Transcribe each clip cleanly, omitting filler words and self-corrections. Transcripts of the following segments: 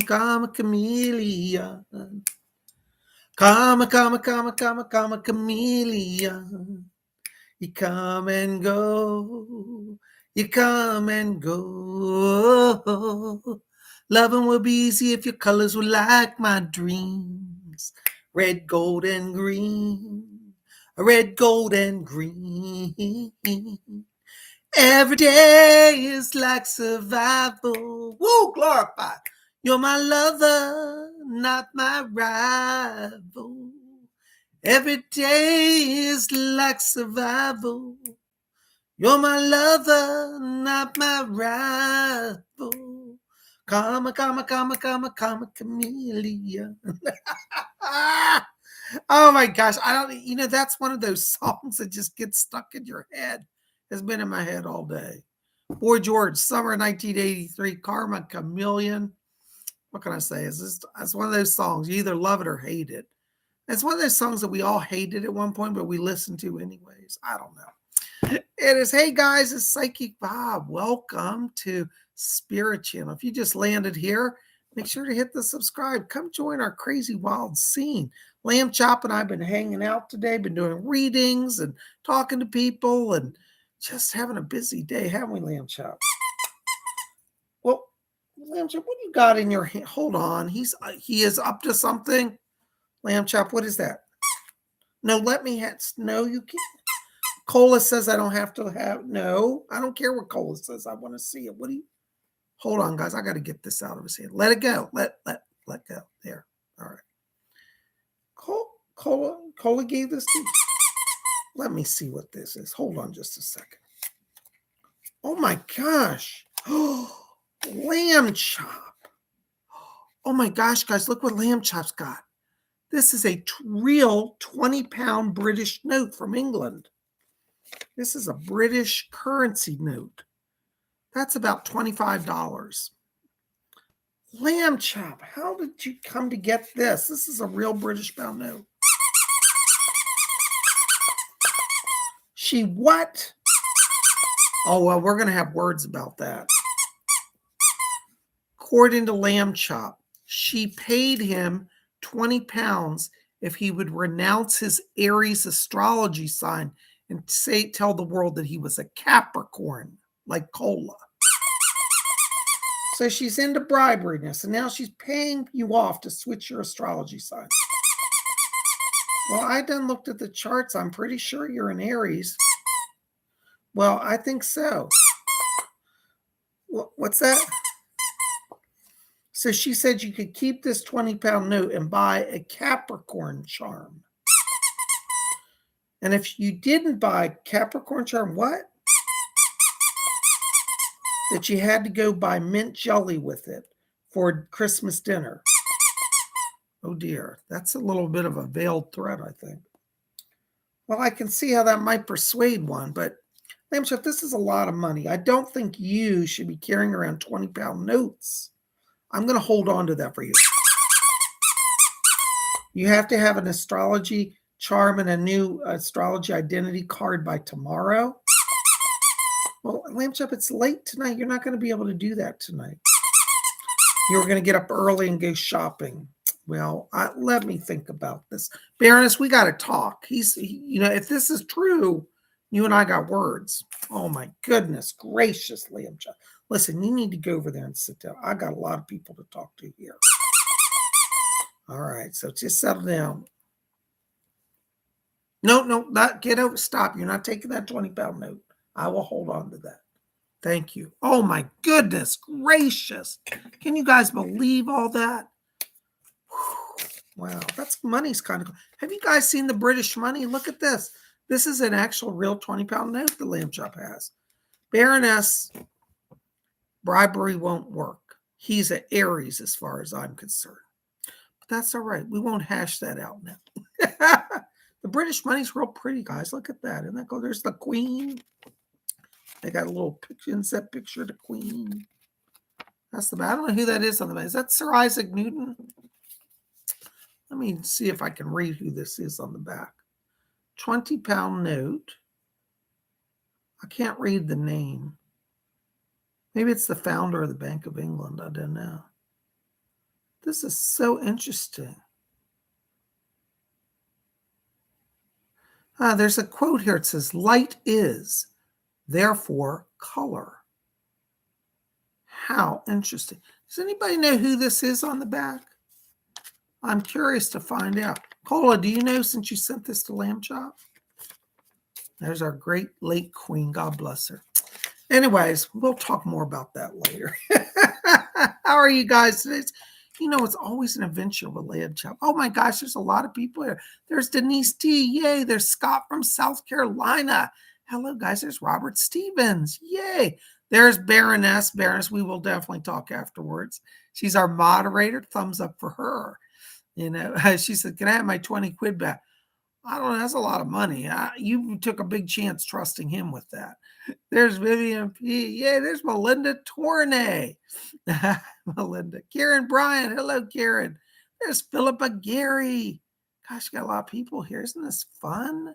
come a chameleon. Come a chameleon. You come and go. You come and go. Loving will be easy if your colors were like my dreams. Red, gold, and green. Red, gold, and green. Every day is like survival. Woo, glorified. You're my lover, not my rival. Every day is like survival. You're my lover, not my rival. Come, chameleon. Oh my gosh. That's one of those songs that just gets stuck in your head. Has been in my head all day. Boy George, summer 1983, Karma Chameleon. What can I say? It's one of those songs. You either love it or hate it. It's one of those songs that we all hated at one point, but we listened to anyways. I don't know. It is, hey guys, it's Psychic Bob. Welcome to Spirit Channel. If you just landed here, make sure to hit the subscribe. Come join our crazy wild scene. Lamb Chop and I have been hanging out today, been doing readings and talking to people and just having a busy day, haven't we, Lamb Chop? Well, Lamb Chop, what do you got in your hand? Hold on. He is up to something. Lamb Chop, what is that? No, let me have. No, you can't. Cola says I don't have to have. No, I don't care what Cola says. I want to see it. What do you? Hold on, guys. I got to get this out of his hand. Let it go. Let go. There. All right. Cola gave this to you. Let me see what this is. Hold on just a second. Oh my gosh. Oh, Lamb Chop. Oh my gosh, guys. Look what Lamb Chop's got. This is a real 20-pound British note from England. This is a British currency note. That's about $25. Lamb Chop, how did you come to get this? This is a real British pound note. She what? Oh, well, we're going to have words about that. According to Lamb Chop, she paid him 20 pounds if he would renounce his Aries astrology sign and tell the world that he was a Capricorn, like Cola. So she's into bribery-ness, and now she's paying you off to switch your astrology sign. Well, I done looked at the charts. I'm pretty sure you're an Aries. Well, I think so. What's that? So she said you could keep this 20-pound note and buy a Capricorn charm. And if you didn't buy Capricorn charm, what? That you had to go buy mint jelly with it for Christmas dinner. Oh dear, that's a little bit of a veiled threat, I think. Well, I can see how that might persuade one, but Lamb Chop, this is a lot of money. I don't think you should be carrying around 20-pound notes. I'm going to hold on to that for you. You have to have an astrology charm and a new astrology identity card by tomorrow. Well, Lamb Chop, it's late tonight. You're not going to be able to do that tonight. You're going to get up early and go shopping. Well, let me think about this. Baroness, we got to talk. If this is true, you and I got words. Oh, my goodness gracious, Lamb Chop. Listen, you need to go over there and sit down. I got a lot of people to talk to here. All right, so just settle down. No, not get over. Stop. You're not taking that 20-pound note. I will hold on to that. Thank you. Oh, my goodness gracious. Can you guys believe all that? Wow, that's money's kind of cool. Have you guys seen the British money? Look at this. This is an actual real 20-pound note the Lamb Chop has. Baroness, bribery won't work. He's an Aries as far as I'm concerned. But that's all right. We won't hash that out now. The British money's real pretty, guys. Look at that. Isn't that cool? There's the Queen. They got a little inset picture of the Queen. That's the back. I don't know who that is on the back. Is that Sir Isaac Newton? Let me see if I can read who this is on the back. 20-pound note. I can't read the name. Maybe it's the founder of the Bank of England. I don't know. This is so interesting. There's a quote here. It says, light is, therefore, color. How interesting. Does anybody know who this is on the back? I'm curious to find out. Cola, do you know since you sent this to Lamb Chop? There's our great late queen. God bless her. Anyways, we'll talk more about that later. How are you guys today? It's always an adventure with Lamb Chop. Oh my gosh, there's a lot of people here. There's Denise T. Yay. There's Scott from South Carolina. Hello, guys. There's Robert Stevens. Yay. There's Baroness. Baroness, we will definitely talk afterwards. She's our moderator. Thumbs up for her. She said, can I have my 20 quid back? I don't know. That's a lot of money. You took a big chance trusting him with that. There's Vivian P. Yeah, there's Melinda Tournay. Melinda. Karen Bryan. Hello, Karen. There's Philippa Gary. Gosh, got a lot of people here. Isn't this fun?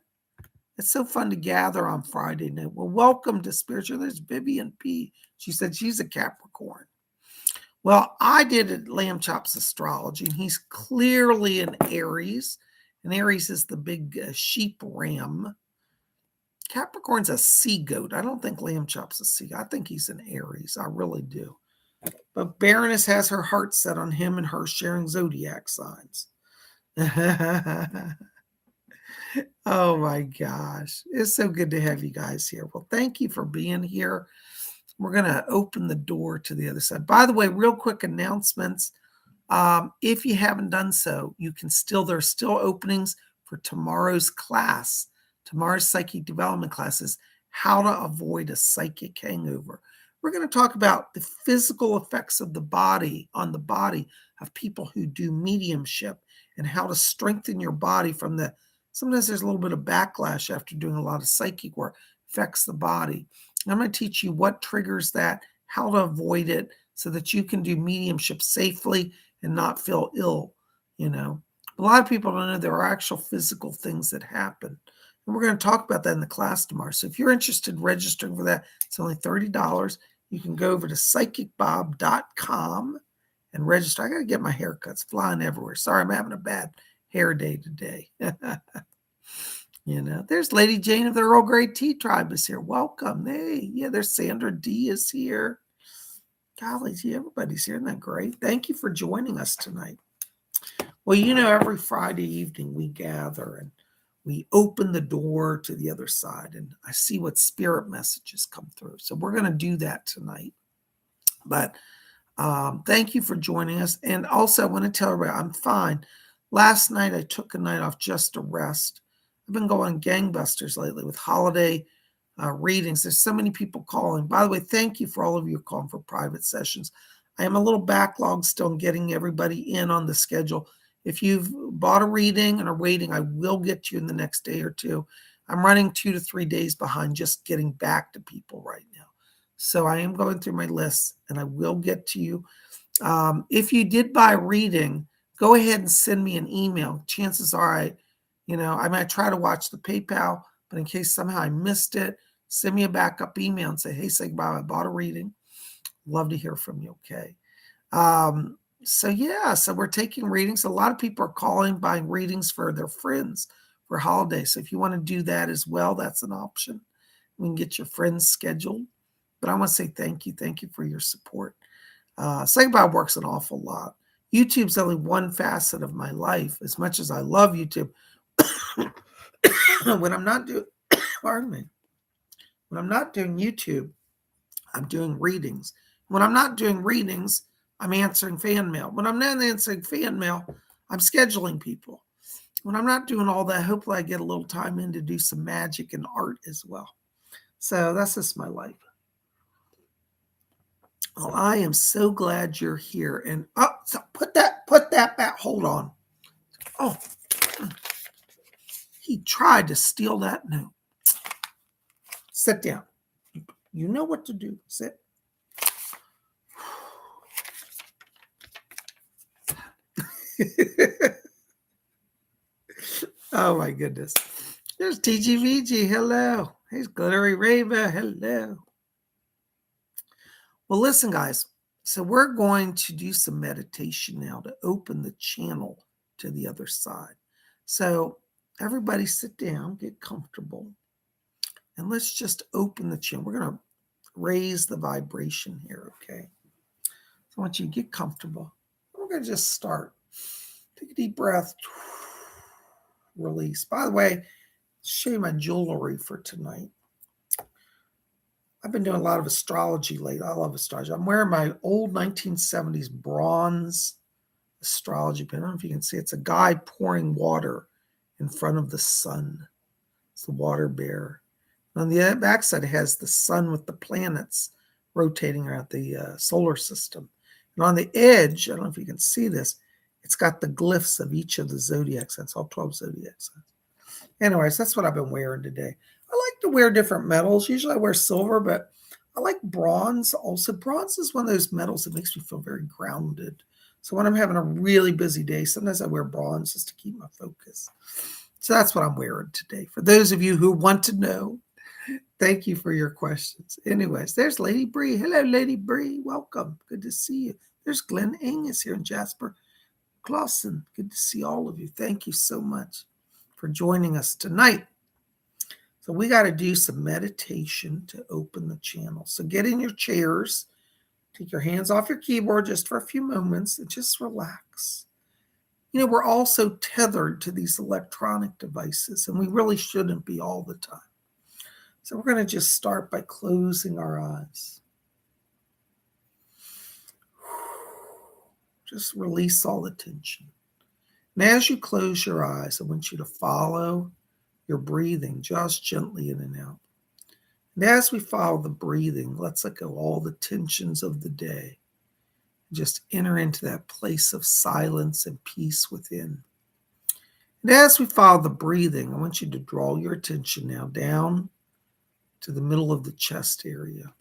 It's so fun to gather on Friday night. Well, welcome to Spiritual. There's Vivian P. She said she's a Capricorn. Well, I did Lamb Chop's astrology, and he's clearly an Aries. And Aries is the big sheep ram. Capricorn's a sea goat. I don't think Lamb Chop's a sea goat. I think he's an Aries. I really do. But Baroness has her heart set on him and her sharing zodiac signs. Oh my gosh. It's so good to have you guys here. Well, thank you for being here. We're going to open the door to the other side. By the way, real quick announcements. If you haven't done so, there's still openings for tomorrow's class. Tomorrow's psychic development class is how to avoid a psychic hangover. We're going to talk about the physical effects of the body on the body of people who do mediumship and how to strengthen your body from sometimes there's a little bit of backlash after doing a lot of psychic work, affects the body. I'm going to teach you what triggers that, how to avoid it so that you can do mediumship safely and not feel ill. A lot of people don't know there are actual physical things that happen. And we're going to talk about that in the class tomorrow. So if you're interested in registering for that, it's only $30. You can go over to PsychicBob.com and register. I got to get my haircuts flying everywhere. Sorry, I'm having a bad hair day today. There's Lady Jane of the Earl Grey Tea Tribe is here. Welcome. Hey, yeah, there's Sandra D is here. Golly, gee, everybody's here. Isn't that great? Thank you for joining us tonight. Well, every Friday evening we gather and we open the door to the other side, and I see what spirit messages come through. So we're going to do that tonight. But thank you for joining us. And also, I want to tell everybody I'm fine. Last night, I took a night off just to rest. I've been going gangbusters lately with holiday readings. There's so many people calling. By the way, thank you for all of you calling for private sessions. I am a little backlogged still in getting everybody in on the schedule. If you've bought a reading and are waiting, I will get you in the next day or two. I'm running 2 to 3 days behind just getting back to people right now. So I am going through my list and I will get to you. If you did buy a reading, go ahead and send me an email. Chances are I might try to watch the PayPal, but in case somehow I missed it, send me a backup email and say, hey, PsychicBob, I bought a reading. Love to hear from you, okay? So we're taking readings. A lot of people are calling, buying readings for their friends for holidays. So if you want to do that as well, that's an option. We can get your friends scheduled. But I want to say thank you. Thank you for your support. PsychicBob works an awful lot. YouTube's only one facet of my life. As much as I love YouTube, when I'm not doing, pardon me, when I'm not doing YouTube, I'm doing readings. When I'm not doing readings, I'm answering fan mail. When I'm not answering fan mail, I'm scheduling people. When I'm not doing all that, hopefully I get a little time in to do some magic and art as well. So that's just my life. Well, I am so glad you're here. And so put that back. Hold on. Oh, he tried to steal that note. Sit down. You know what to do. Sit. Oh my goodness. There's TGVG. Hello. Here's Glittery Rava. Hello. Well, listen, guys. So we're going to do some meditation now to open the channel to the other side. So everybody sit down, get comfortable, and let's just open the channel. We're going to raise the vibration here, okay? So I want you to get comfortable. We're going to just start. Take a deep breath. Release. By the way, show you my jewelry for tonight. I've been doing a lot of astrology lately. I love astrology. I'm wearing my old 1970s bronze astrology pin. I don't know if you can see. It's a guy pouring water in front of the sun. It's the water bear. And on the backside, it has the sun with the planets rotating around the solar system. And on the edge, I don't know if you can see this, it's got the glyphs of each of the zodiac signs, all 12 zodiac signs. Anyways, that's what I've been wearing today. I like to wear different metals. Usually I wear silver, but I like bronze also. Bronze is one of those metals that makes me feel very grounded. So when I'm having a really busy day, sometimes I wear bronze just to keep my focus. So that's what I'm wearing today. For those of you who want to know, thank you for your questions. Anyways, there's Lady Bree. Hello, Lady Bree. Welcome. Good to see you. There's Glenn Angus here in Jasper. Clausen. Good to see all of you. Thank you so much for joining us tonight. So we got to do some meditation to open the channel. So get in your chairs, take your hands off your keyboard just for a few moments and just relax. You know, we're also tethered to these electronic devices, and we really shouldn't be all the time. So we're going to just start by closing our eyes. Just release all the tension. And as you close your eyes, I want you to follow your breathing just gently in and out. And as we follow the breathing, let's let go all the tensions of the day. Just enter into that place of silence and peace within. And as we follow the breathing, I want you to draw your attention now down to the middle of the chest area.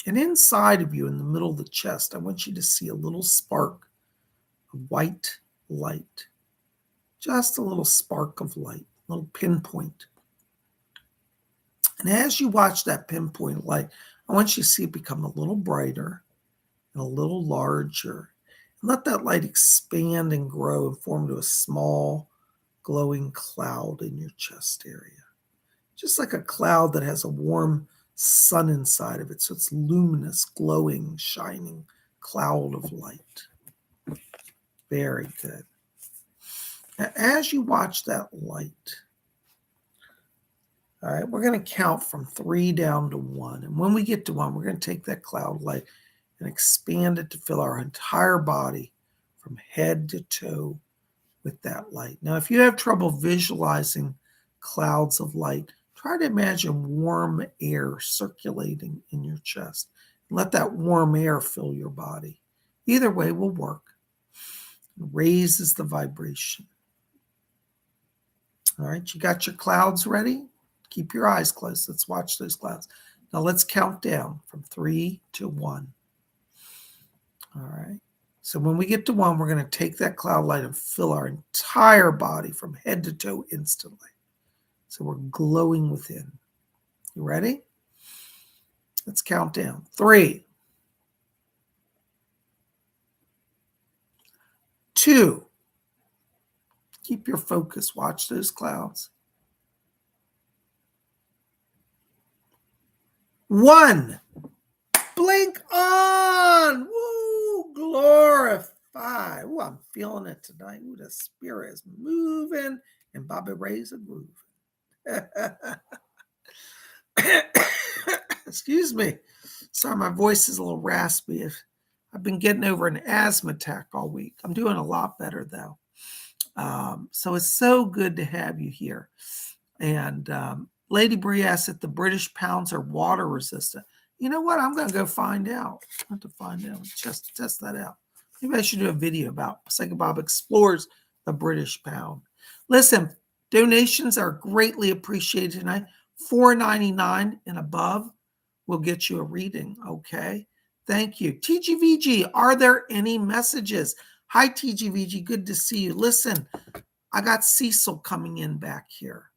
And inside of you, in the middle of the chest, I want you to see a little spark of white light. Just a little spark of light, a little pinpoint. And as you watch that pinpoint light, I want you to see it become a little brighter and a little larger. And let that light expand and grow and form to a small, glowing cloud in your chest area. Just like a cloud that has a warm sun inside of it. So it's luminous, glowing, shining cloud of light. Very good. Now, as you watch that light, all right, we're going to count from 3 down to 1. And when we get to 1, we're going to take that cloud light and expand it to fill our entire body from head to toe with that light. Now, if you have trouble visualizing clouds of light, try to imagine warm air circulating in your chest. Let that warm air fill your body. Either way will work. It raises the vibration. All right, you got your clouds ready? Keep your eyes closed. Let's watch those clouds. Now let's count down from 3 to 1. All right. So when we get to 1, we're going to take that cloud light and fill our entire body from head to toe instantly. So we're glowing within. You ready? Let's count down. 3, 2. Keep your focus. Watch those clouds. 1. Blink on. Woo! Glorify. Ooh, I'm feeling it tonight. Ooh, the spirit is moving and Bobby Ray's a groove. Excuse me. Sorry, my voice is a little raspy. I've been getting over an asthma attack all week. I'm doing a lot better, though. So it's so good to have you here. And Lady Bree asked if the British pounds are water resistant. You know what? I'm going to go find out. I have to find out. Just test that out. Maybe I should do a video about Psychic Bob explores the British pound. Listen, donations are greatly appreciated tonight. $4.99 and above will get you a reading. Okay. Thank you. TGVG, are there any messages? Hi, TGVG. Good to see you. Listen, I got Cecil coming in back here.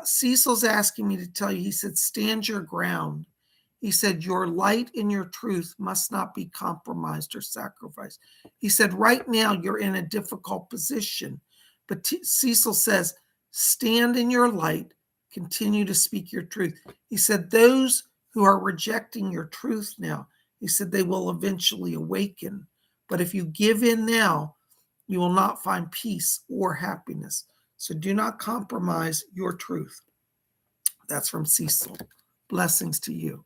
Cecil's asking me to tell you, he said, stand your ground. He said, your light and your truth must not be compromised or sacrificed. He said, right now you're in a difficult position. But Cecil says, stand in your light, continue to speak your truth. He said, those who are rejecting your truth now, he said, they will eventually awaken. But if you give in now, you will not find peace or happiness. So do not compromise your truth. That's from Cecil. Blessings to you.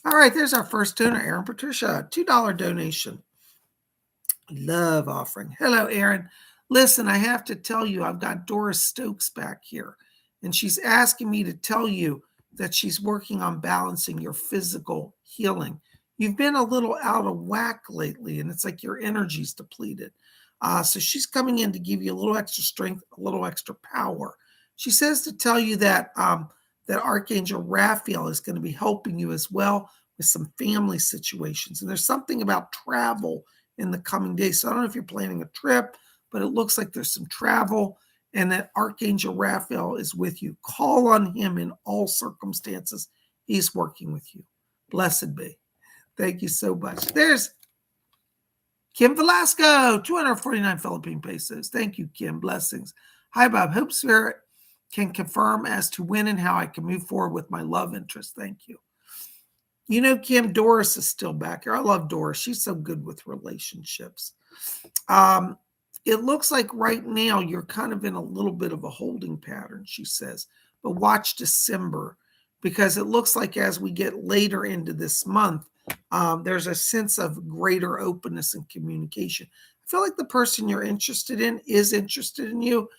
All right, there's our first donor, Aaron Patricia, $2 donation. Love offering. Hello, Aaron. Listen, I have to tell you, I've got Doris Stokes back here, and she's asking me to tell you that she's working on balancing your physical healing. You've been a little out of whack lately, and it's like your energy's depleted. So she's coming in to give you a little extra strength, a little extra power. She says to tell you that that Archangel Raphael is going to be helping you as well with some family situations. And there's something about travel in the coming days. So I don't know if you're planning a trip, but it looks like there's some travel and that Archangel Raphael is with you. Call on him in all circumstances. He's working with you. Blessed be. Thank you so much. There's Kim Velasco, 249 Philippine pesos. Thank you, Kim. Blessings. Hi, Bob. Hope Spirit can confirm as to when and how I can move forward with my love interest. Thank you. You know, Kim, Doris is still back here. I love Doris. She's so good with relationships. It looks like right now you're kind of in a little bit of a holding pattern, she says. But watch December, because it looks like as we get later into this month, there's a sense of greater openness and communication. I feel like the person you're interested in is interested in you,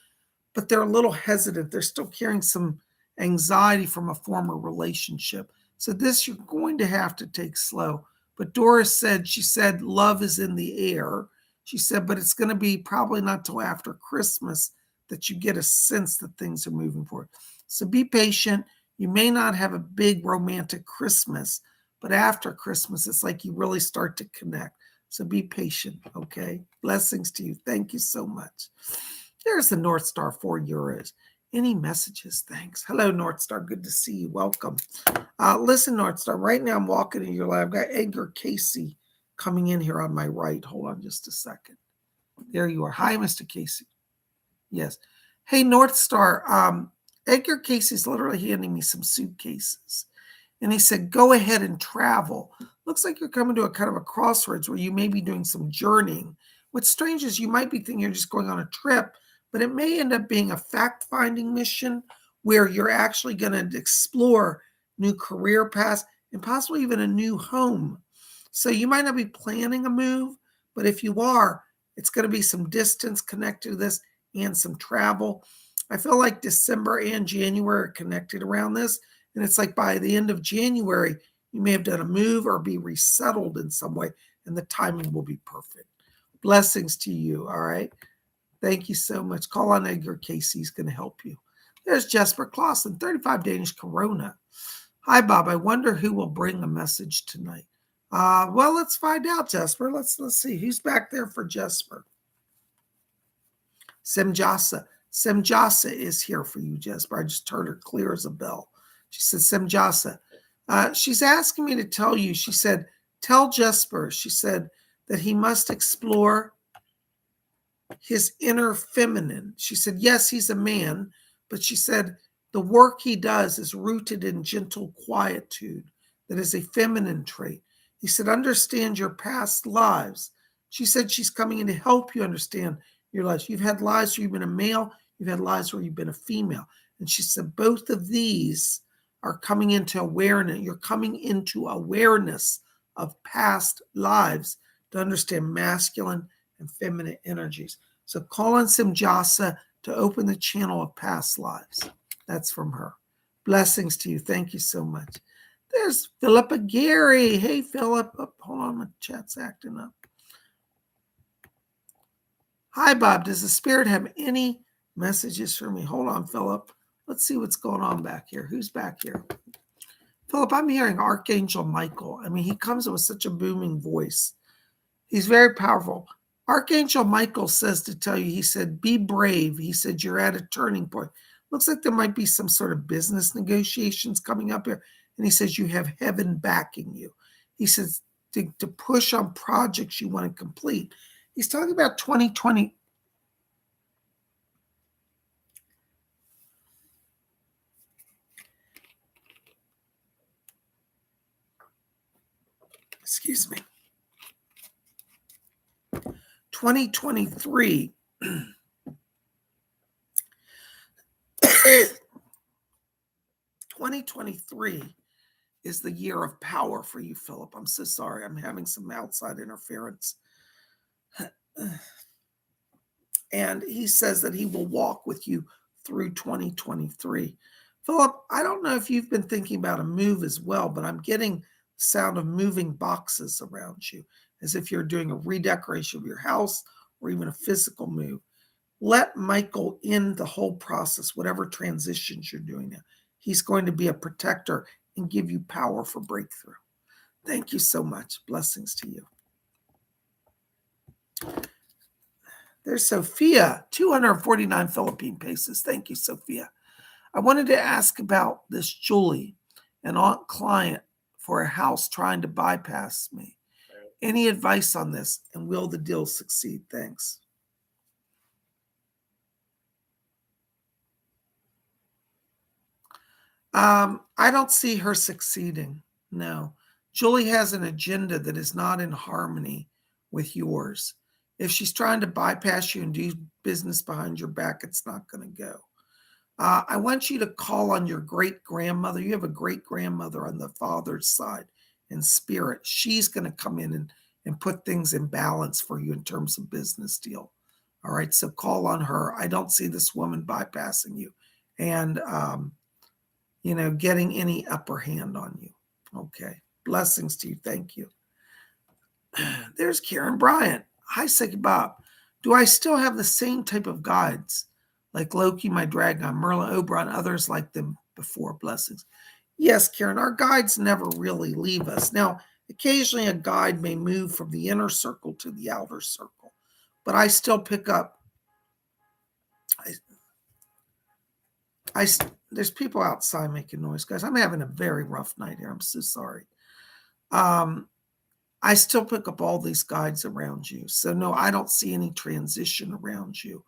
but they're a little hesitant. They're still carrying some anxiety from a former relationship. So this you're going to have to take slow. But Doris said, she said, love is in the air. She said, but it's going to be probably not till after Christmas that you get a sense that things are moving forward. So be patient. You may not have a big romantic Christmas, but after Christmas, it's like you really start to connect. So be patient, okay? Blessings to you. Thank you so much. There's the North Star, €4. Any messages? Thanks. Hello, North Star. Good to see you. Welcome. Listen, North Star, right now I'm walking in your lab. I've got Edgar Casey coming in here on my right. Hold on just a second. There you are. Hi, Mr. Casey. Yes. Hey, North Star, Edgar Casey's literally handing me some suitcases. And he said, go ahead and travel. Looks like you're coming to a kind of a crossroads where you may be doing some journeying. What's strange is you might be thinking you're just going on a trip, but it may end up being a fact-finding mission where you're actually going to explore new career paths and possibly even a new home. So you might not be planning a move, but if you are, it's going to be some distance connected to this and some travel. I feel like December and January are connected around this. And it's like by the end of January, you may have done a move or be resettled in some way, and the timing will be perfect. Blessings to you, all right? Thank you so much. Call on Edgar Casey. He's going to help you. There's Jesper Clausen, 35 Danish Corona. Hi, Bob. I wonder who will bring a message tonight. Well, let's find out, Jesper. Let's see. Who's back there for Jesper? Semjasa. Semjasa is here for you, Jesper. I just heard her clear as a bell. She said, Semjasa. She's asking me to tell you, she said, tell Jesper, she said, that he must explore his inner feminine. She said, yes, he's a man, but she said, the work he does is rooted in gentle quietude. That is a feminine trait. He said, understand your past lives. She said she's coming in to help you understand your lives. You've had lives where you've been a male. You've had lives where you've been a female. And she said, both of these are coming into awareness. You're coming into awareness of past lives to understand masculine and feminine energies. So call on Semjasa to open the channel of past lives. That's from her. Blessings to you. Thank you so much. There's Philippa Gary. Hey, Philip. Oh, hold on, my chat's acting up. Hi, Bob. Does the Spirit have any messages for me? Hold on, Philip. Let's see what's going on back here. Who's back here? Philip, I'm hearing Archangel Michael. I mean, he comes with such a booming voice. He's very powerful. Archangel Michael says to tell you, he said, be brave. He said, you're at a turning point. Looks like there might be some sort of business negotiations coming up here. And he says you have heaven backing you. He says to push on projects you want to complete. He's talking about 2020. Excuse me. 2023. 2023 is the year of power for you, Philip. I'm so sorry. I'm having some outside interference. And he says that he will walk with you through 2023. Philip, I don't know if you've been thinking about a move as well, but I'm getting the sound of moving boxes around you, as if you're doing a redecoration of your house or even a physical move. Let Michael in the whole process, whatever transitions you're doing now. He's going to be a protector and give you power for breakthrough. Thank you so much. Blessings to you. There's Sophia, 249 Philippine pesos. Thank you, Sophia. I wanted to ask about this Julie, an aunt client for a house trying to bypass me. Any advice on this, and will the deal succeed? Thanks. I don't see her succeeding. No. Julie has an agenda that is not in harmony with yours. If she's trying to bypass you and do business behind your back, it's not going to go. I want you to call on your great grandmother. You have a great grandmother on the father's side in spirit. She's going to come in and put things in balance for you in terms of business deal. All right. So call on her. I don't see this woman bypassing you and, getting any upper hand on you. Okay. Blessings to you. Thank you. There's Karen Bryant. Hi, Psychic Bob. Do I still have the same type of guides like Loki, my dragon, Merlin, Oberon, others like them before? Blessings. Yes, Karen, our guides never really leave us. Now, occasionally a guide may move from the inner circle to the outer circle, but I still pick up. There's people outside making noise, guys. I'm having a very rough night here. I'm so sorry. I still pick up all these guides around you. So no, I don't see any transition around you.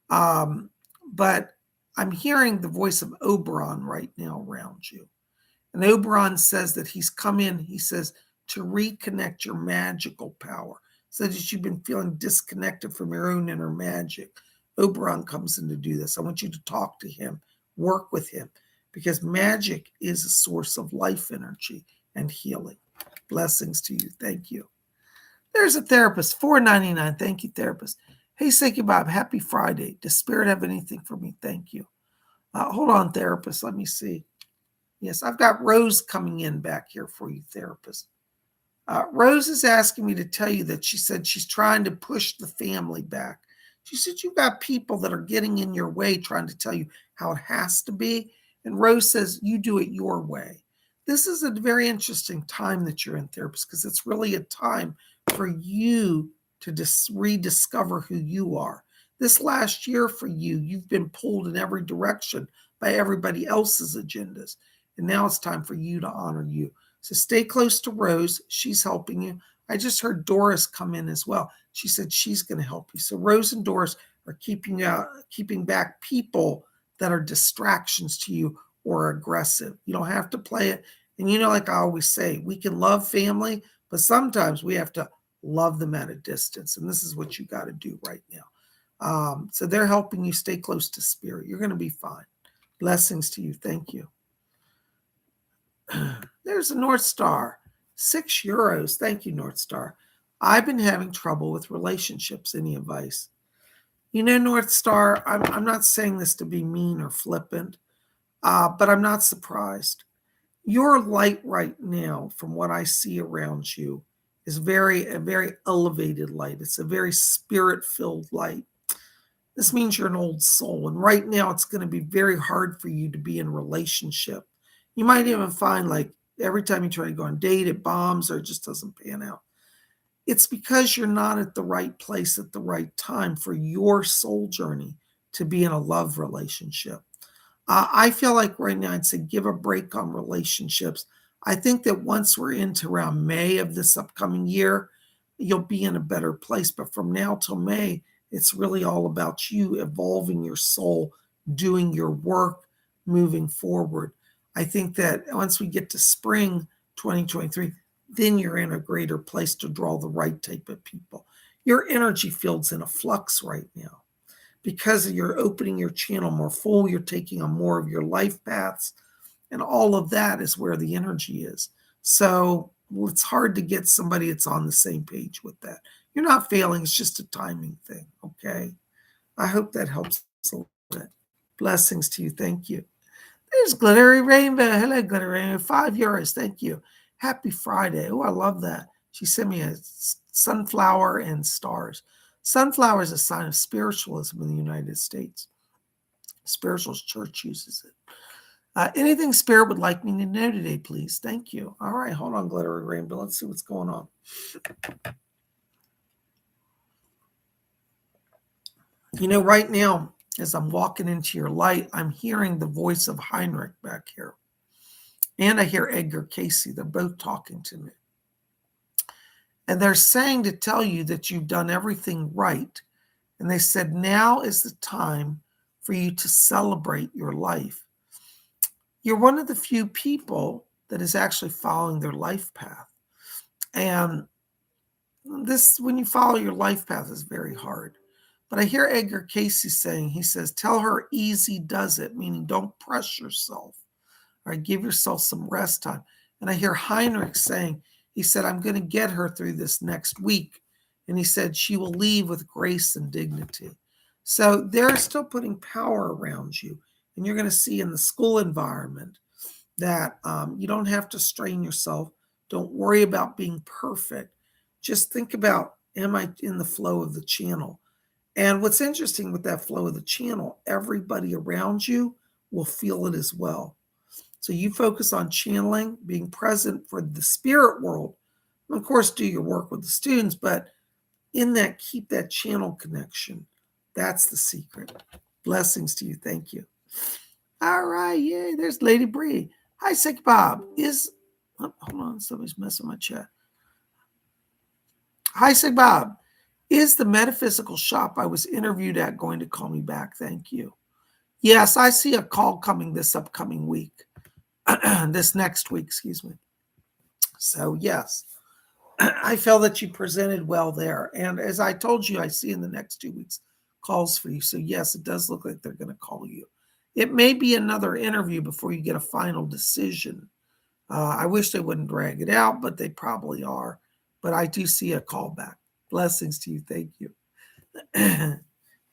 But I'm hearing the voice of Oberon right now around you. And Oberon says that he's come in, he says, to reconnect your magical power. So that you've been feeling disconnected from your own inner magic. Oberon comes in to do this. I want you to talk to him, work with him, because magic is a source of life energy and healing. Blessings to you. Thank you. There's a therapist, $4.99. Thank you, therapist. Hey, Psychic Bob, happy Friday. Does Spirit have anything for me? Thank you. Hold on, therapist. Let me see. Yes, I've got Rose coming in back here for you, therapist. Rose is asking me to tell you that she said she's trying to push the family back. She said you've got people that are getting in your way trying to tell you how it has to be. And Rose says you do it your way. This is a very interesting time that you're in, therapist, because it's really a time for you to rediscover who you are. This last year for you, you've been pulled in every direction by everybody else's agendas. And now it's time for you to honor you. So stay close to Rose. She's helping you. I just heard Doris come in as well. She said she's going to help you. So Rose and Doris are keeping back people that are distractions to you or aggressive. You don't have to play it. And like I always say, we can love family, but sometimes we have to love them at a distance. And this is what you got to do right now. So they're helping you stay close to spirit. You're going to be fine. Blessings to you. Thank you. There's a North Star, €6. Thank you, North Star. I've been having trouble with relationships. Any advice? North Star, I'm not saying this to be mean or flippant, but I'm not surprised. Your light right now, from what I see around you, is a very elevated light. It's a very spirit-filled light. This means you're an old soul. And right now, it's going to be very hard for you to be in a relationship. You might even find like every time you try to go on a date, it bombs or it just doesn't pan out. It's because you're not at the right place at the right time for your soul journey to be in a love relationship. I feel like right now I'd say give a break on relationships. I think that once we're into around May of this upcoming year, you'll be in a better place. But from now till May, it's really all about you evolving your soul, doing your work, moving forward. I think that once we get to spring 2023, then you're in a greater place to draw the right type of people. Your energy field's in a flux right now because you're opening your channel more full, you're taking on more of your life paths, and all of that is where the energy is. So it's hard to get somebody that's on the same page with that. You're not failing, it's just a timing thing, okay? I hope that helps a little bit. Blessings to you. Thank you. There's Glittery Rainbow. Hello, Glittery Rainbow. €5. Thank you. Happy Friday. Oh, I love that. She sent me a sunflower and stars. Sunflower is a sign of spiritualism in the United States. Spiritualist church uses it. Anything Spirit would like me to know today, please? Thank you. All right, hold on, Glittery Rainbow. Let's see what's going on. You know, right now, as I'm walking into your light, I'm hearing the voice of Heinrich back here. And I hear Edgar Casey. They're both talking to me. And they're saying to tell you that you've done everything right. And they said, now is the time for you to celebrate your life. You're one of the few people that is actually following their life path. And this, when you follow your life path, is very hard. But I hear Edgar Casey saying, he says, tell her easy does it, meaning don't press yourself. All right, give yourself some rest time. And I hear Heinrich saying, he said, I'm going to get her through this next week. And he said, she will leave with grace and dignity. So they're still putting power around you. And you're going to see in the school environment that you don't have to strain yourself. Don't worry about being perfect. Just think about, am I in the flow of the channel? And what's interesting with that flow of the channel, everybody around you will feel it as well. So you focus on channeling, being present for the spirit world. And of course, do your work with the students, but in that, keep that channel connection. That's the secret. Blessings to you. Thank you. All right. Yay. There's Lady Bree. Hi, Sick Bob. Hold on. Somebody's messing my chat. Hi, Sick Bob. Is the metaphysical shop I was interviewed at going to call me back? Thank you. Yes, I see a call coming this upcoming week. This next week, excuse me. So, yes, I felt that you presented well there. And as I told you, I see in the next 2 weeks calls for you. So, yes, it does look like they're going to call you. It may be another interview before you get a final decision. I wish they wouldn't drag it out, but they probably are. But I do see a call back. Blessings to you. Thank you.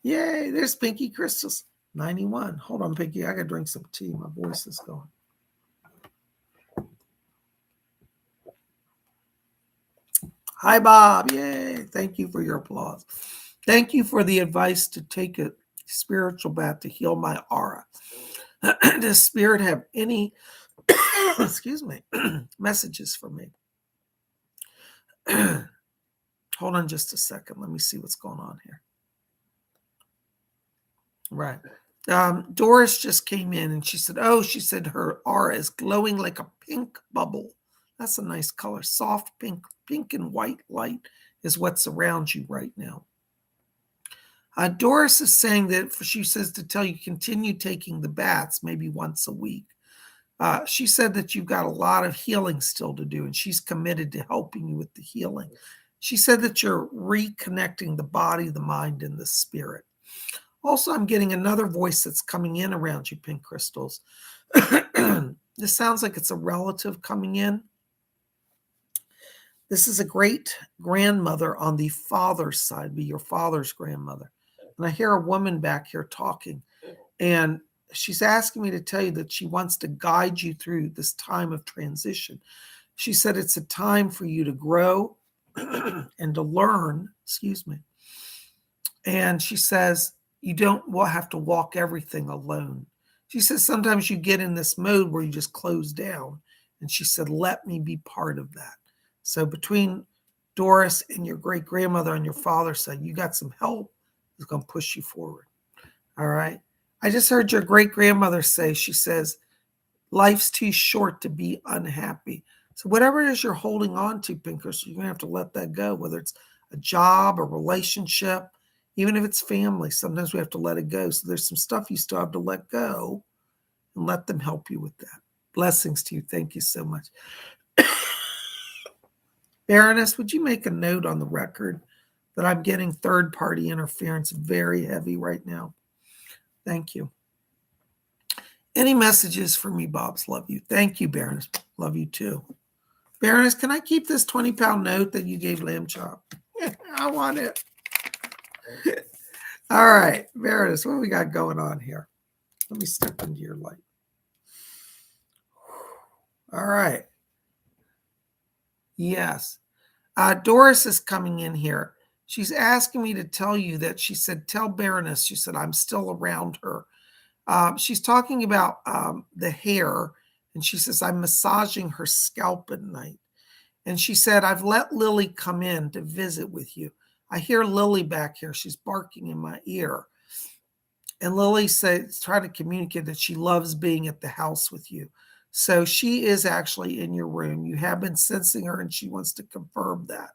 Yay, there's Pinky Crystals. 91. Hold on, Pinky. I got to drink some tea. My voice is going. Hi, Bob. Yay. Thank you for your applause. Thank you for the advice to take a spiritual bath to heal my aura. Does Spirit have any, excuse me, messages for me? Hold on just a second. Let me see what's going on here. Right. Doris just came in and she said, she said her aura is glowing like a pink bubble. That's a nice color. Soft pink, pink and white light is what's around you right now. Doris is saying that she says to tell you continue taking the baths maybe once a week. She said that you've got a lot of healing still to do, and she's committed to helping you with the healing. She said that you're reconnecting the body, the mind, and the spirit. Also, I'm getting another voice that's coming in around you, Pink Crystals. This sounds like it's a relative coming in. This is a great grandmother on the father's side, be your father's grandmother. And I hear a woman back here talking, and she's asking me to tell you that she wants to guide you through this time of transition. She said it's a time for you to grow and to learn, excuse me. And she says, you don't have to walk everything alone. She says, sometimes you get in this mode where you just close down. And she said, let me be part of that. So between Doris and your great grandmother on your father's side, you got some help that's going to push you forward. All right. I just heard your great-grandmother say, she says, life's too short to be unhappy. So whatever it is you're holding on to, Pinkers, you're going to have to let that go, whether it's a job, a relationship, even if it's family. Sometimes we have to let it go. So there's some stuff you still have to let go and let them help you with that. Blessings to you. Thank you so much. Baroness, would you make a note on the record that I'm getting third-party interference very heavy right now? Thank you. Any messages for me, Bobs? Love you. Thank you, Baroness. Love you too. Baroness, can I keep this 20-pound note that you gave Lamb Chop? I want it. All right, Baroness, what do we got going on here? Let me step into your light. All right. Yes. Doris is coming in here. She's asking me to tell you that she said, tell Baroness, she said, I'm still around her. She's talking about the hair, and she says, I'm massaging her scalp at night. And she said, I've let Lily come in to visit with you. I hear Lily back here. She's barking in my ear. And Lily says, try to communicate that she loves being at the house with you. So she is actually in your room. You have been sensing her, and she wants to confirm that.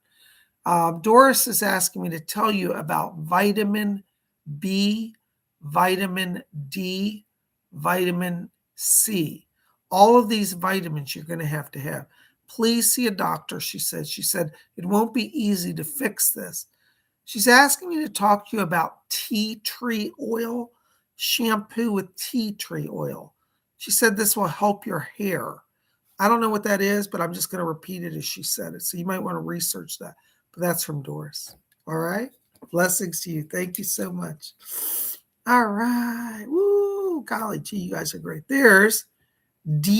Doris is asking me to tell you about vitamin B, vitamin D, vitamin C. All of these vitamins you're going to have. Please see a doctor, she said. She said, it won't be easy to fix this. She's asking me to talk to you about tea tree oil, shampoo with tea tree oil. She said this will help your hair. I don't know what that is, but I'm just going to repeat it as she said it. So you might want to research that. But that's from Doris. All right? Blessings to you. Thank you so much. All right. Woo. Golly gee, you guys are great. There's DJ.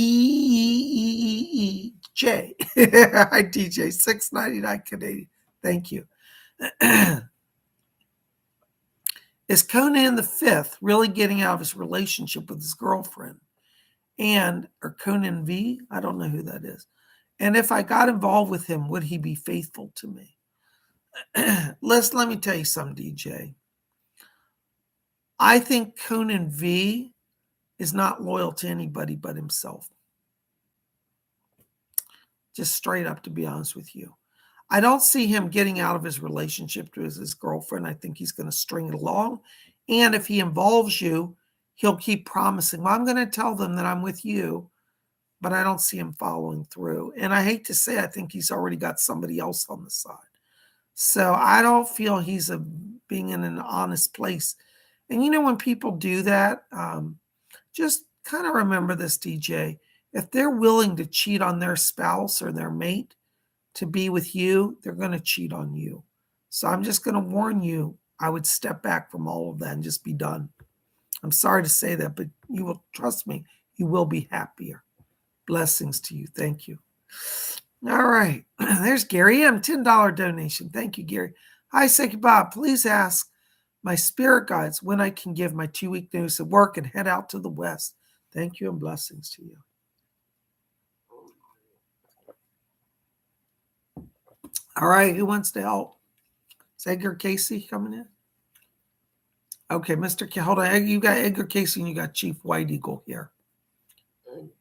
Hi, DJ. $6.99 Canadian. Thank you. Is Conan V really getting out of his relationship with his girlfriend? Or Conan V? I don't know who that is. And if I got involved with him, would he be faithful to me? Let me tell you something, DJ. I think Conan V is not loyal to anybody but himself. Just straight up, to be honest with you. I don't see him getting out of his relationship with his girlfriend. I think he's going to string it along. And if he involves you, he'll keep promising, well, I'm going to tell them that I'm with you, but I don't see him following through. And I hate to say, I think he's already got somebody else on the side. So I don't feel he's being in an honest place. And you know, when people do that, just kind of remember this, DJ. If they're willing to cheat on their spouse or their mate to be with you, they're going to cheat on you. So I'm just going to warn you, I would step back from all of that and just be done. I'm sorry to say that, but you will, trust me, you will be happier. Blessings to you. Thank you. All right. There's Gary M. $10 donation. Thank you, Gary. Hi, Psychic Bob. Please ask my spirit guides when I can give my 2-week notice of work and head out to the West. Thank you and blessings to you. All right. Who wants to help? Is Edgar Casey coming in? Okay, Mr. Hold on. You got Edgar Casey and you got Chief White Eagle here.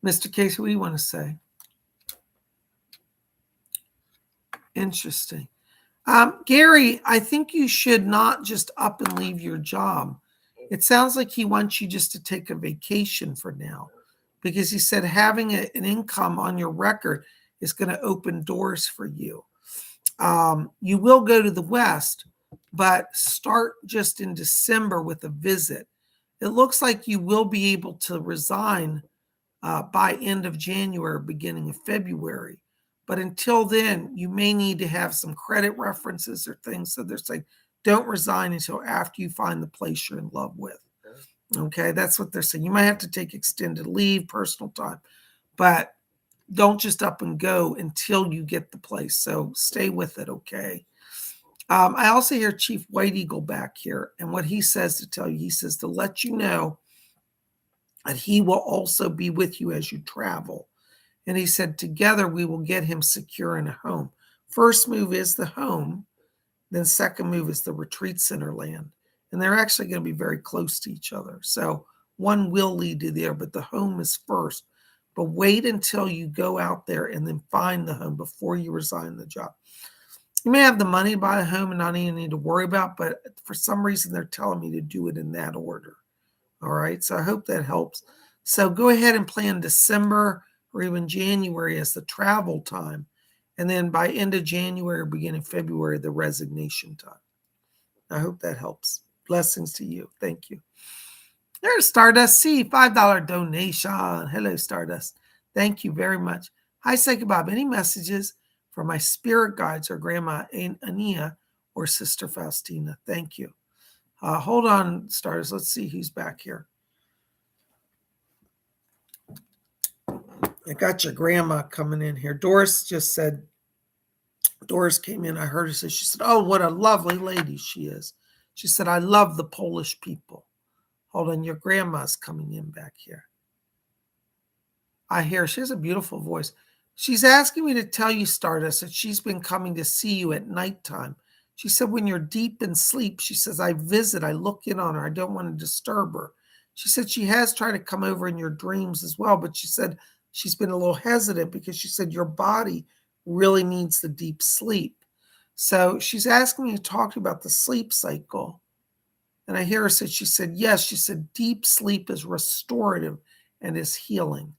Mr. Casey, what do you want to say? Interesting. Gary, I think you should not just up and leave your job. It sounds like he wants you just to take a vacation for now, because he said having an income on your record is going to open doors for you. You will go to the West, but start just in December with a visit. It looks like you will be able to resign by end of January, beginning of February. But until then, you may need to have some credit references or things. So they're saying, don't resign until after you find the place you're in love with. Okay, that's what they're saying. You might have to take extended leave, personal time, but don't just up and go until you get the place. So stay with it, okay? I also hear Chief White Eagle back here, and what he says to tell you, he says to let you know that he will also be with you as you travel. And he said, together we will get him secure in a home. First move is the home. Then second move is the retreat center land. And they're actually going to be very close to each other. So One will lead you there, but the home is first. But wait until you go out there and then find the home before you resign the job. You may have the money to buy a home and not even need to worry about, but for some reason they're telling me to do it in that order. All right, so I hope that helps. So go ahead and plan December or even January as the travel time. And then by end of January or beginning of February, the resignation time. I hope that helps. Blessings to you. Thank you. There's Stardust C, $5 donation. Hello, Stardust. Thank you very much. Hi, Psychic Bob. Any messages for my spirit guides or Grandma Ania or Sister Faustina? Thank you. Hold on, Stardust. Let's see who's back here. I got your grandma coming in here. Doris just said, Doris came in. I heard her say, she said, oh, what a lovely lady she is. She said, I love the Polish people. Hold on, your grandma's coming in back here. I hear she has a beautiful voice. She's asking me to tell you, Stardust, that she's been coming to see you at nighttime. She said, when you're deep in sleep, she says, I visit, I look in on her. I don't want to disturb her. She said she has tried to come over in your dreams as well, but she said she's been a little hesitant because she said your body really needs the deep sleep. So she's asking me to talk to you about the sleep cycle. And I hear her say, she said, yes, she said, deep sleep is restorative and is healing.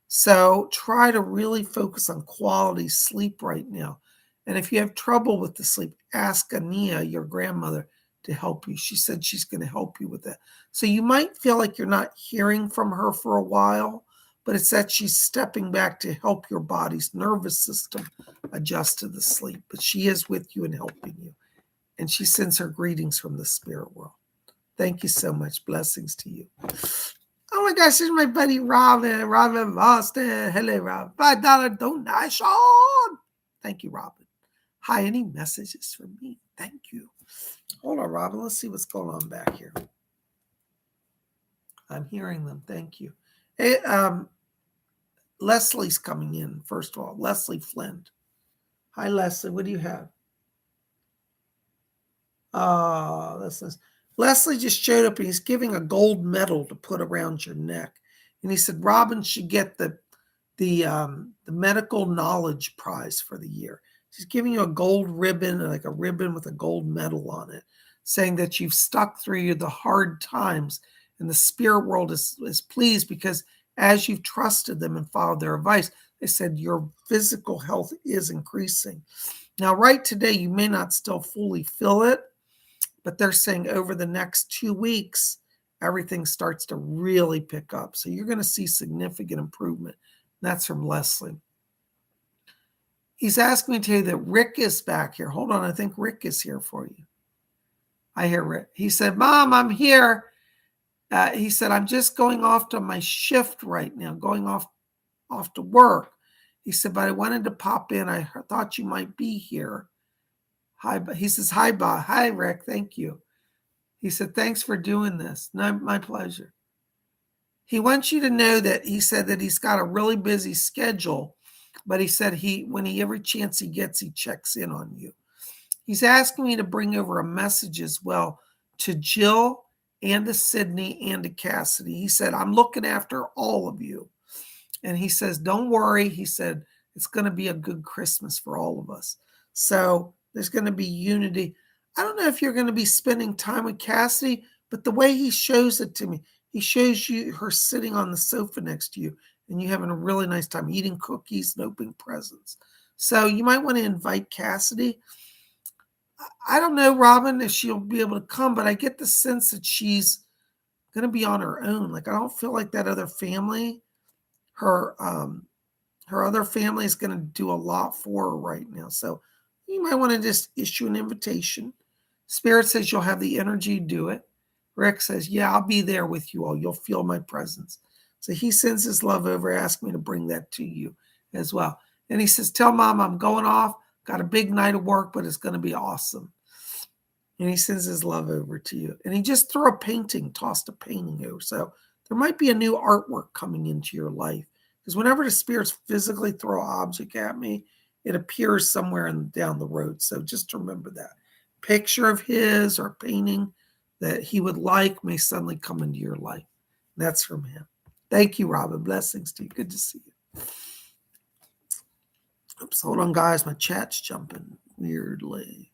So try to really focus on quality sleep right now. And if you have trouble with the sleep, ask Ania, your grandmother, to help you. She said she's going to help you with that. So you might feel like you're not hearing from her for a while, but it's that she's stepping back to help your body's nervous system adjust to the sleep. But she is with you and helping you. And she sends her greetings from the spirit world. Thank you so much. Blessings to you. Oh my gosh, here's my buddy Robin Boston. Hello, Rob. $5 donation. Thank you, Robin. Hi, any messages for me? Thank you. Hold on, Robin. Let's see what's going on back here. I'm hearing them. Thank you. Hey, Leslie's coming in, first of all. Leslie Flint. Hi, Leslie. What do you have? Oh, this is... Leslie just showed up and he's giving a gold medal to put around your neck. And he said, Robin should get the medical knowledge prize for the year. She's giving you a gold ribbon, like a ribbon with a gold medal on it, saying that you've stuck through the hard times. And the spirit world is pleased because as you've trusted them and followed their advice, they said your physical health is increasing. Now, right today, you may not still fully feel it, but they're saying over the next 2 weeks, everything starts to really pick up. So you're going to see significant improvement. That's from Leslie. He's asking me to tell you that Rick is back here. Hold on, I think Rick is here for you. I hear Rick. He said, Mom, I'm here. He said, I'm just going off to my shift right now, going off to work. He said, but I wanted to pop in. I thought you might be here. Hi, he says, hi, Bob. Hi, Rick. Thank you. He said, thanks for doing this. No, my pleasure. He wants you to know that he said that he's got a really busy schedule, but he said when every chance he gets, he checks in on you. He's asking me to bring over a message as well to Jill and to Sydney and to Cassidy. He said, I'm looking after all of you. And he says, don't worry. He said, it's going to be a good Christmas for all of us. So there's going to be unity. I don't know if you're going to be spending time with Cassidy, but the way he shows it to me, he shows you her sitting on the sofa next to you and you having a really nice time eating cookies and opening presents. So you might want to invite Cassidy. I don't know, Robin, if she'll be able to come, but I get the sense that she's going to be on her own. Like, I don't feel like that other family, her other family is going to do a lot for her right now. So you might want to just issue an invitation. Spirit says you'll have the energy to do it. Rick says, yeah, I'll be there with you all. You'll feel my presence. So he sends his love over, asked me to bring that to you as well. And he says, tell Mom I'm going off. Got a big night of work, but it's going to be awesome. And he sends his love over to you. And he just threw a painting, tossed a painting over. So there might be a new artwork coming into your life. Because whenever the spirits physically throw an object at me, it appears somewhere down the road. So just remember that. Picture of his or painting that he would like may suddenly come into your life. That's from him. Thank you, Robin. Blessings to you. Good to see you. Oops, hold on, guys. My chat's jumping weirdly.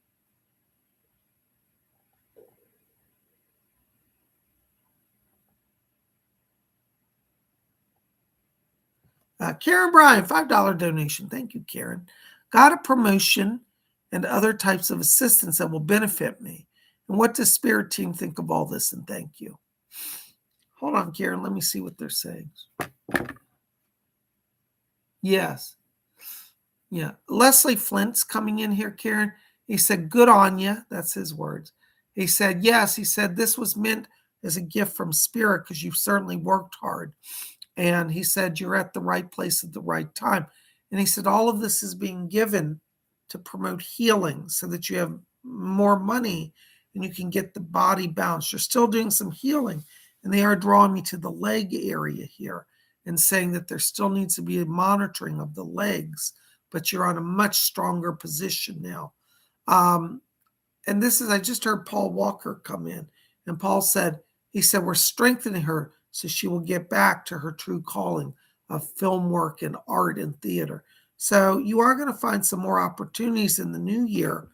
Karen Bryan, $5 donation. Thank you, Karen. Got a promotion and other types of assistance that will benefit me. And what does Spirit Team think of all this? And thank you. Hold on, Karen. Let me see what they're saying. Yes. Yeah. Leslie Flint's coming in here, Karen. He said, good on you. That's his words. He said, yes. He said, this was meant as a gift from Spirit because you've certainly worked hard. And he said, you're at the right place at the right time. And he said, all of this is being given to promote healing so that you have more money and you can get the body balanced. You're still doing some healing. And they are drawing me to the leg area here and saying that there still needs to be a monitoring of the legs, but you're on a much stronger position now. And this is, I just heard Paul Walker come in, and Paul said, he said, we're strengthening her so she will get back to her true calling of film work and art and theater. So you are going to find some more opportunities in the new year.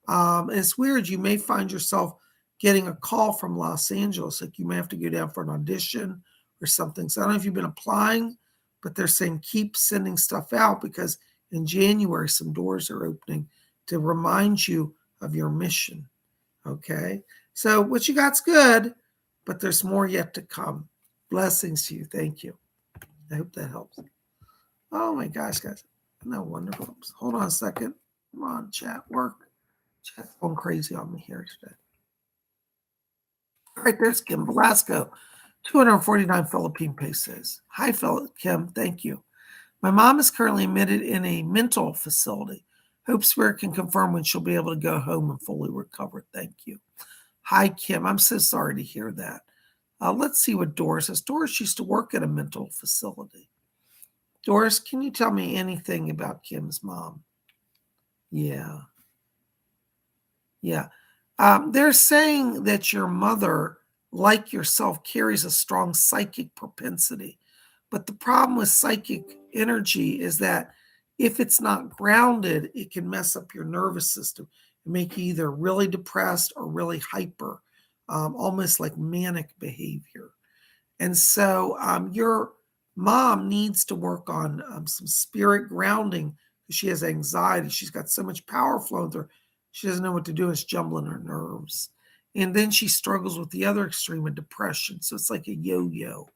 It's weird. You may find yourself getting a call from Los Angeles. Like you may have to go down for an audition or something. So I don't know if you've been applying, but they're saying keep sending stuff out because in January, some doors are opening to remind you of your mission. Okay. So what you got's good, but there's more yet to come. Blessings to you. Thank you. I hope that helps. Oh my gosh, guys. No wonderful. Hold on a second. Come on, chat work. Chat's going crazy on me here today. All right, there's Kim Velasco, 249 Philippine pesos. Hi, Kim. Thank you. My mom is currently admitted in a mental facility. Hope Spirit can confirm when she'll be able to go home and fully recover. Thank you. Hi, Kim. I'm so sorry to hear that. Let's see what Doris says. Doris used to work at a mental facility. Doris, can you tell me anything about Kim's mom? Yeah. Yeah. They're saying that your mother, like yourself, carries a strong psychic propensity. But the problem with psychic energy is that if it's not grounded, it can mess up your nervous system and make you either really depressed or really hyper, almost like manic behavior. And so your mom needs to work on some spirit grounding because she has anxiety. She's got so much power flowing through her. She doesn't know what to do. It's jumbling her nerves. And then she struggles with the other extreme of depression. So it's like a yo-yo.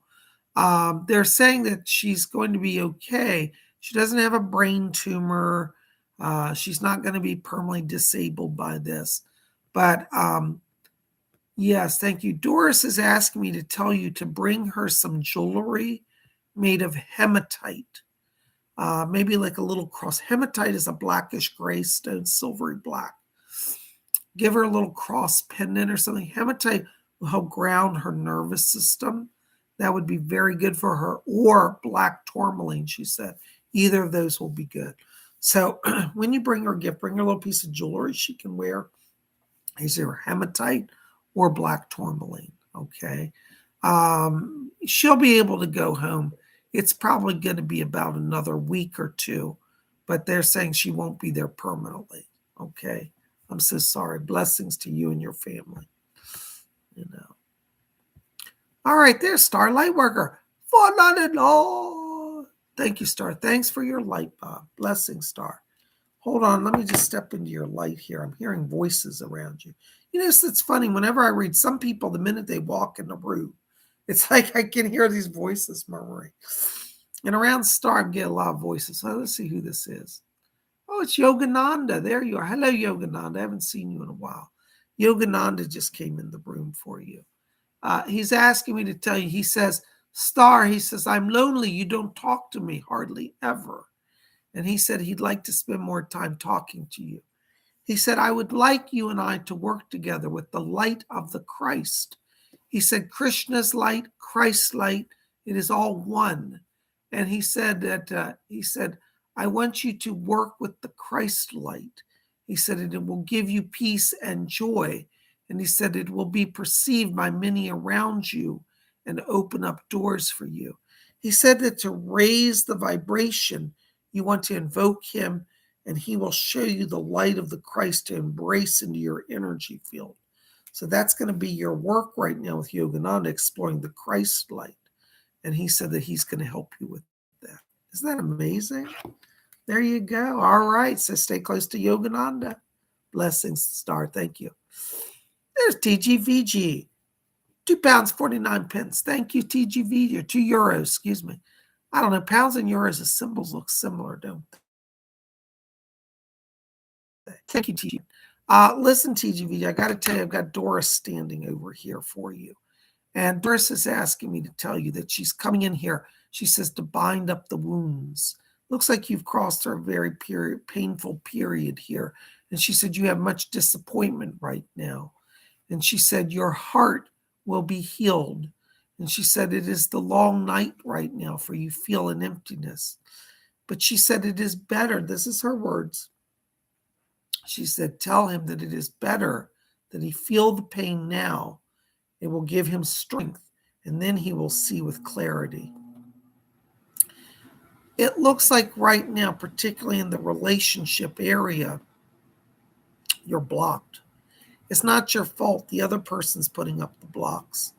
They're saying that she's going to be okay. She doesn't have a brain tumor. She's not going to be permanently disabled by this. But yes, thank you. Doris is asking me to tell you to bring her some jewelry made of hematite. Maybe like a little cross. Hematite is a blackish gray stone, silvery black. Give her a little cross pendant or something. Hematite will help ground her nervous system. That would be very good for her. Or black tourmaline, she said. Either of those will be good. So when you bring her a gift, bring her a little piece of jewelry she can wear. Either hematite or black tourmaline, okay? She'll be able to go home. It's probably going to be about another week or two, but they're saying she won't be there permanently, okay? I'm so sorry. Blessings to you and your family, you know. All right, there's Star Lightworker. $4.99. Thank you, Star. Thanks for your light, Bob. Blessings, Star. Hold on, let me just step into your light here. I'm hearing voices around you. You know, it's funny. Whenever I read, some people, the minute they walk in the room, it's like I can hear these voices murmuring. And around Star, I'm getting a lot of voices. So let's see who this is. Oh, it's Yogananda. There you are. Hello, Yogananda. I haven't seen you in a while. Yogananda just came in the room for you. He's asking me to tell you, he says, Star, he says, I'm lonely. You don't talk to me hardly ever. And he said he'd like to spend more time talking to you. He said, I would like you and I to work together with the light of the Christ. He said, Krishna's light, Christ's light, it is all one. And he said that, I want you to work with the Christ light. He said, it will give you peace and joy. And he said, it will be perceived by many around you and open up doors for you. He said that to raise the vibration, you want to invoke him, and he will show you the light of the Christ to embrace into your energy field. So that's going to be your work right now with Yogananda, exploring the Christ light. And he said that he's going to help you with that. Isn't that amazing? There you go. All right. So stay close to Yogananda. Blessings, Star. Thank you. There's TGVG. £2 49 pence. Thank you, TGV, or €2, excuse me. I don't know. Pounds and euros, the symbols look similar, don't they? Thank you, TGV. Listen, TGV, I got to tell you, I've got Doris standing over here for you. And Doris is asking me to tell you that she's coming in here. She says to bind up the wounds. Looks like you've crossed a very painful period here. And she said you have much disappointment right now. And she said your heart will be healed. And she said it is the long night right now for you feel an emptiness. But she said it is better. This is her words. She said, tell him that it is better that he feel the pain now. It will give him strength, and then he will see with clarity. It looks like right now, particularly in the relationship area, you're blocked. It's not your fault. The other person's putting up the blocks.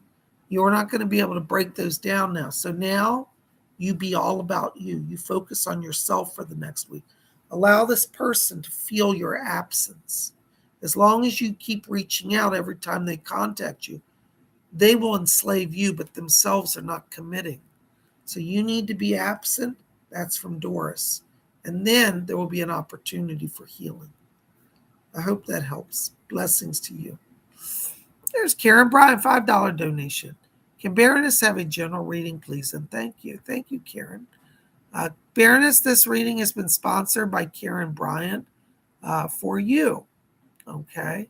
You're not going to be able to break those down now. So now you be all about you. You focus on yourself for the next week. Allow this person to feel your absence. As long as you keep reaching out every time they contact you, they will enslave you, but themselves are not committing. So you need to be absent. That's from Doris. And then there will be an opportunity for healing. I hope that helps. Blessings to you. There's Karen Bryant, $5 donation. Can Baroness have a general reading, please? And thank you. Thank you, Karen. Baroness, this reading has been sponsored by Karen Bryant for you. Okay.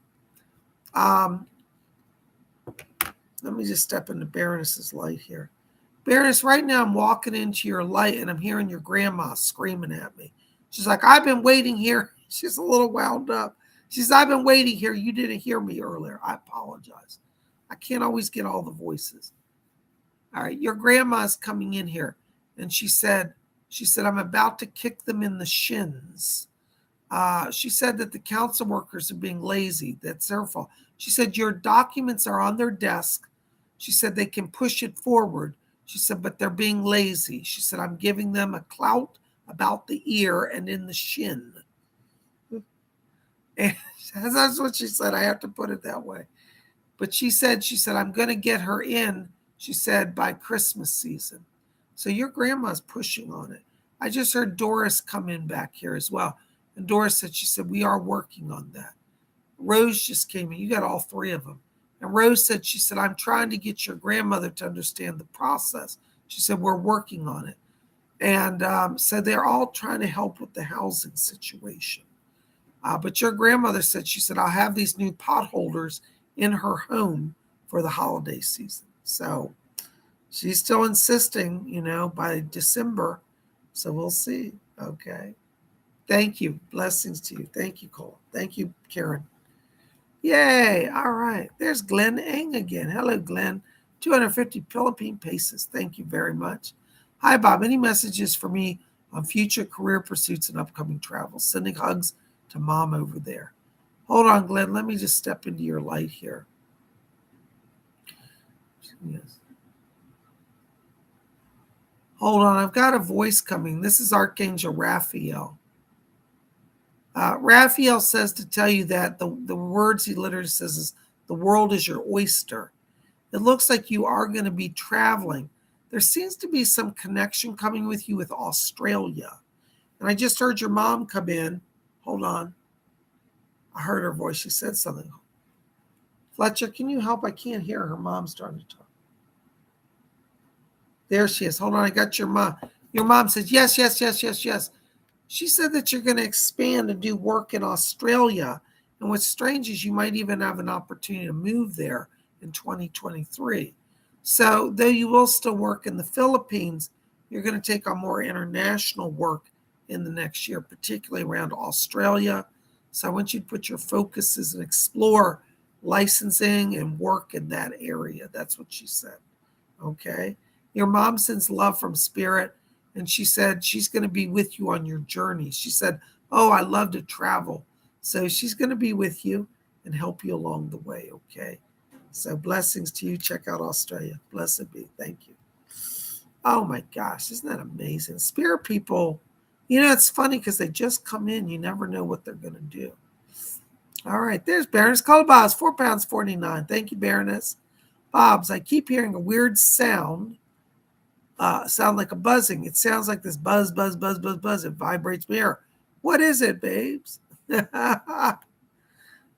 Let me just step into Baroness's light here. Baroness, right now I'm walking into your light and I'm hearing your grandma screaming at me. She's like, I've been waiting here. She's a little wound up. She says, I've been waiting here. You didn't hear me earlier. I apologize. I can't always get all the voices. All right, your grandma's coming in here. And she said, I'm about to kick them in the shins. She said that the council workers are being lazy. That's their fault. She said, your documents are on their desk. She said, they can push it forward. She said, but they're being lazy. She said, I'm giving them a clout about the ear and in the shin. And that's what she said. I have to put it that way. But she said, I'm going to get her in, she said, by Christmas season. So your grandma's pushing on it. I just heard Doris come in back here as well. And Doris said, she said, we are working on that. Rose just came in. You got all three of them. And Rose said, she said, I'm trying to get your grandmother to understand the process. She said, we're working on it. And so they're all trying to help with the housing situation. But your grandmother said, she said, I'll have these new potholders in her home for the holiday season. So she's still insisting, by December. So we'll see. Okay. Thank you. Blessings to you. Thank you, Cole. Thank you, Karen. Yay. All right. There's Glenn Eng again. Hello, Glenn. 250 Philippine pesos. Thank you very much. Hi, Bob. Any messages for me on future career pursuits and upcoming travels? Sending hugs to Mom over there. Hold on, Glenn. Let me just step into your light here. Yes. Hold on. I've got a voice coming. This is Archangel Raphael. Raphael says to tell you that the words he literally says is, the world is your oyster. It looks like you are going to be traveling. There seems to be some connection coming with you with Australia. And I just heard your mom come in. Hold on. I heard her voice. She said something. Fletcher, can you help? I can't hear her. Mom's trying to talk. There she is. Hold on. I got your mom. Your mom says, yes. She said that you're going to expand and do work in Australia. And what's strange is you might even have an opportunity to move there in 2023. So though you will still work in the Philippines, you're going to take on more international work in the next year, particularly around Australia. So I want you to put your focuses and explore licensing and work in that area. That's what she said. Okay. Your mom sends love from spirit, and she said she's going to be with you on your journey. She said, oh, I love to travel. So she's going to be with you and help you along the way. Okay. So blessings to you. Check out Australia. Blessed be. Thank you. Oh my gosh. Isn't that amazing? Spirit people, it's funny because they just come in. You never know what they're going to do. All right. There's Baroness Colobos, £4.49. Thank you, Baroness. Bob's, I keep hearing a weird sound like a buzzing. It sounds like this buzz, buzz, buzz, buzz, buzz. It vibrates me air. What is it, babes?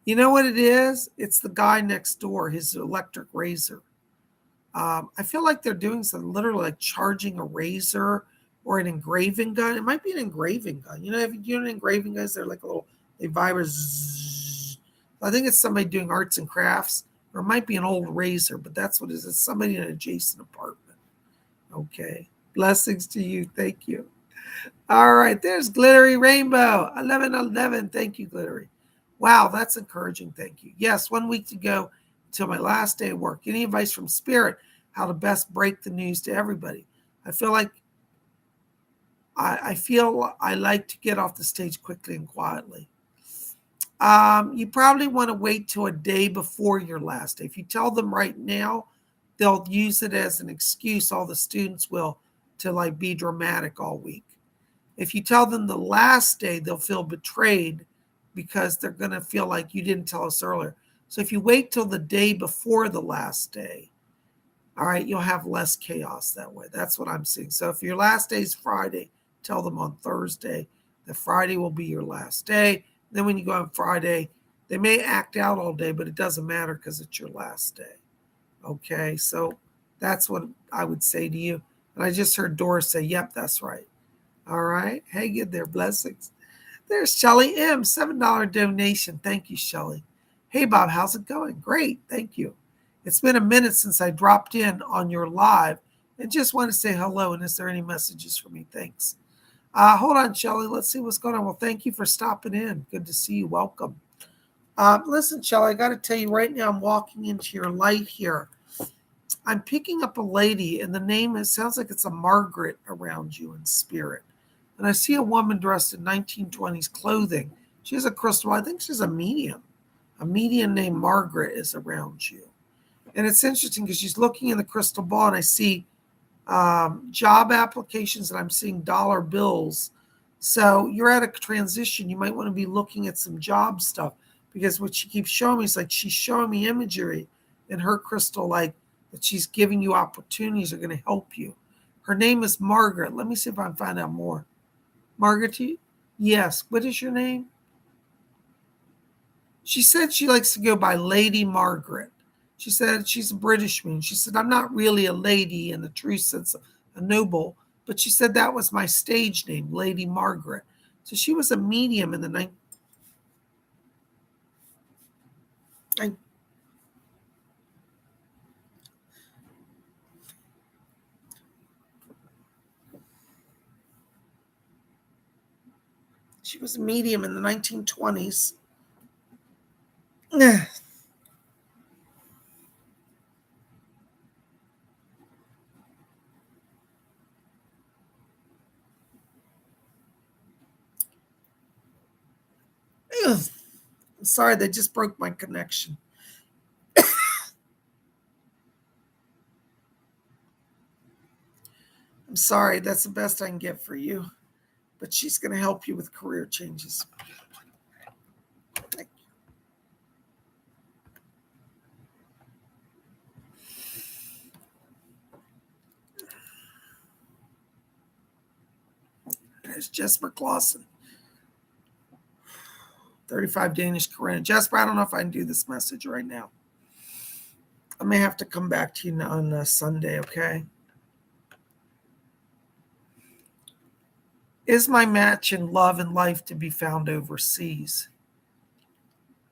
You know what it is? It's the guy next door, his electric razor. I feel like they're doing something literally like charging a razor or an engraving gun. It might be an engraving gun. If you do an engraving guns, they're like they vibrate. I think it's somebody doing arts and crafts, or it might be an old razor, but that's what it is. It's somebody in an adjacent apartment. Okay. Blessings to you. Thank you. All right. There's Glittery Rainbow. 1111. Thank you, Glittery. Wow, that's encouraging. Thank you. Yes, 1 week to go until my last day of work. Any advice from Spirit how to best break the news to everybody? I feel like I like to get off the stage quickly and quietly. You probably want to wait till a day before your last day. If you tell them right now, they'll use it as an excuse. All the students will to be dramatic all week. If you tell them the last day, they'll feel betrayed because they're going to feel like you didn't tell us earlier. So if you wait till the day before the last day, all right, you'll have less chaos that way. That's what I'm seeing. So if your last day is Friday, tell them on Thursday that Friday will be your last day. Then when you go on Friday, they may act out all day, but it doesn't matter because it's your last day. Okay, so that's what I would say to you. And I just heard Doris say, yep, that's right. All right. Hey, get their blessings. There's Shelly M, $7 donation. Thank you, Shelly. Hey, Bob, how's it going? Great. Thank you. It's been a minute since I dropped in on your live and just want to say hello. And is there any messages for me? Thanks. Hold on, Shelly. Let's see what's going on. Well, thank you for stopping in. Good to see you. Welcome. Listen, Shelly, I got to tell you right now, I'm walking into your light here. I'm picking up a lady, and the name, it sounds like it's a Margaret around you in spirit. And I see a woman dressed in 1920s clothing. She has a crystal. I think she's a medium. A medium named Margaret is around you. And it's interesting because she's looking in the crystal ball, and I see job applications, and I'm seeing dollar bills. So you're at a transition. You might want to be looking at some job stuff because what she keeps showing me is like she's showing me imagery in her crystal, like that she's giving you opportunities are going to help you. Her name is Margaret. Let me see if I can find out more. Margaret, yes. What is your name? She said she likes to go by Lady Margaret. She said she's a British woman. She said, I'm not really a lady in the true sense of a noble, but she said that was my stage name, Lady Margaret. So she was a medium in the She was a medium in the 1920s. I'm sorry, they just broke my connection. I'm sorry, that's the best I can get for you. But she's going to help you with career changes. Thank you. There's Jesper Clausen. 35 Danish Korean. Jesper, I don't know if I can do this message right now. I may have to come back to you on Sunday, okay? Is my match in love and life to be found overseas?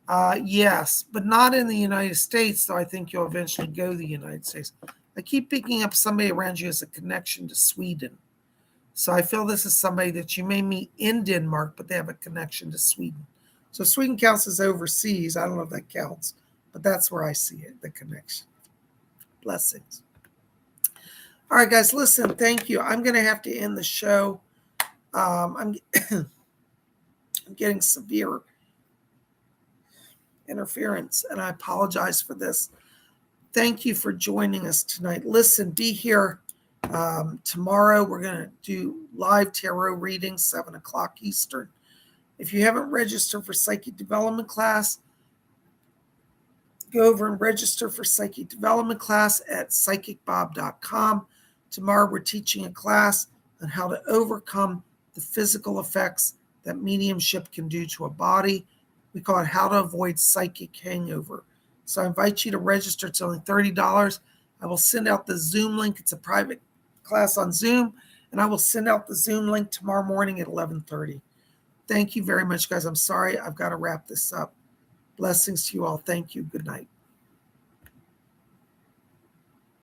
Yes, but not in the United States, though I think you'll eventually go to the United States. I keep picking up somebody around you as a connection to Sweden. So I feel this is somebody that you may meet in Denmark, but they have a connection to Sweden. So Sweden counts as overseas. I don't know if that counts, but that's where I see it, the connection. Blessings. All right, guys, listen, thank you. I'm going to have to end the show. I'm getting severe interference, and I apologize for this. Thank you for joining us tonight. Listen, be here tomorrow. We're going to do live tarot readings, 7 o'clock Eastern. If you haven't registered for Psychic Development class, go over and register for Psychic Development class at PsychicBob.com. Tomorrow we're teaching a class on how to overcome the physical effects that mediumship can do to a body. We call it How to Avoid Psychic Hangover. So I invite you to register. It's only $30. I will send out the Zoom link. It's a private class on Zoom, and I will send out the Zoom link tomorrow morning at 11:30. Thank you very much, guys. I'm sorry. I've got to wrap this up. Blessings to you all. Thank you. Good night.